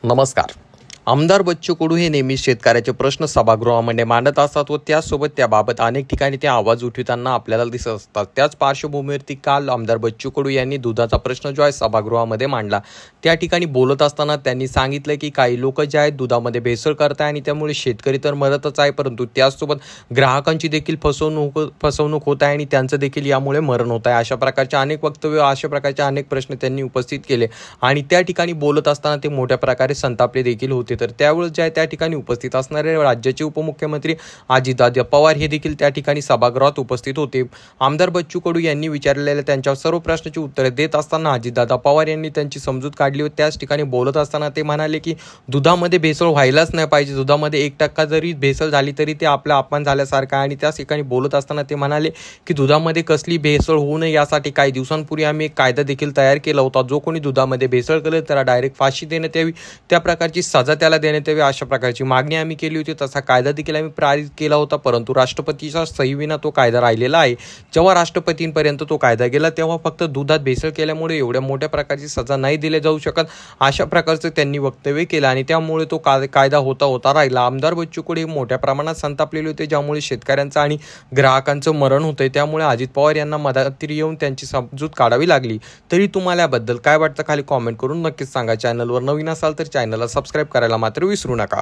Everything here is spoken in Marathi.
नमस्कार. आमदार बच्चू कडू हे नेहमी शेतकऱ्याचे प्रश्न सभागृहामध्ये मांडत असतात व त्यासोबत त्याबाबत अनेक ठिकाणी ते आवाज उठवताना आपल्याला दिसत असतात. त्याच पार्श्वभूमीवरती काल आमदार बच्चू कडू यांनी दुधाचा प्रश्न जो आहे सभागृहामध्ये मांडला. त्या ठिकाणी बोलत असताना त्यांनी सांगितलं की काही लोक जे आहेत दुधामध्ये भेसळ करताय आणि त्यामुळे शेतकरी तर मरतच आहे, परंतु त्याचसोबत ग्राहकांची देखील फसवणूक होत आहे आणि त्यांचं देखील यामुळे मरण होत आहे. अशा प्रकारचे अनेक वक्तव्य, अशा प्रकारचे अनेक प्रश्न त्यांनी उपस्थित केले आणि त्या ठिकाणी बोलत असताना ते मोठ्या प्रकारे संतापले देखील होते. तर त्यावेळेस जे आहे त्या ठिकाणी उपस्थित असणारे राज्याचे उपमुख्यमंत्री अजितदादा पवार हे देखील त्या ठिकाणी सभागृहात उपस्थित होते. आमदार बच्चू कडू यांनी विचारलेल्या त्यांच्या सर्व प्रश्नांची उत्तरे देत असताना अजितदादा पवार यांनी त्यांची समजूत काढली व त्याच ठिकाणी बोलत असताना ते म्हणाले की दुधामध्ये भेसळ व्हायलाच नाही पाहिजे. दुधामध्ये 1% जरी भेसळ झाली तरी ते आपला अपमान झाल्यासारखं आहे. आणि त्याच ठिकाणी बोलत असताना ते म्हणाले की दुधामध्ये कसली भेसळ होऊ नये यासाठी काही दिवसांपूर्वी आम्ही एक कायदा देखील तयार केला होता. जो कोणी दुधामध्ये भेसळ करेल त्याला डायरेक्ट फाशी देण्यात यावी, त्या प्रकारची सजा त्याला देण्यात यावी, अशा प्रकारची मागणी आम्ही केली होती. तसा कायदा देखील आम्ही पारित केला होता, परंतु राष्ट्रपतीच्या सहीविना तो कायदा राहिलेला आहे. जेव्हा राष्ट्रपतींपर्यंत तो कायदा गेला तेव्हा फक्त दुधात भेसळ केल्यामुळे एवढ्या मोठ्या प्रकारची सजा नाही दिली जाऊ शकत, अशा प्रकारचं त्यांनी वक्तव्य केलं आणि त्यामुळे तो कायदा होता राहिला. आमदार बच्चू कडू हे मोठ्या प्रमाणात संतापलेले होते, ज्यामुळे शेतकऱ्यांचं आणि ग्राहकांचं मरण होतंय. त्यामुळे अजित पवार यांना मदतीला येऊन त्यांची समजूत काढावी लागली. तरी तुम्हाला याबद्दल काय वाटतं खाली कॉमेंट करून नक्कीच सांगा. चॅनलवर नवीन असाल तर चॅनलला सबस्क्राईब करायला मात्र विसरू नका.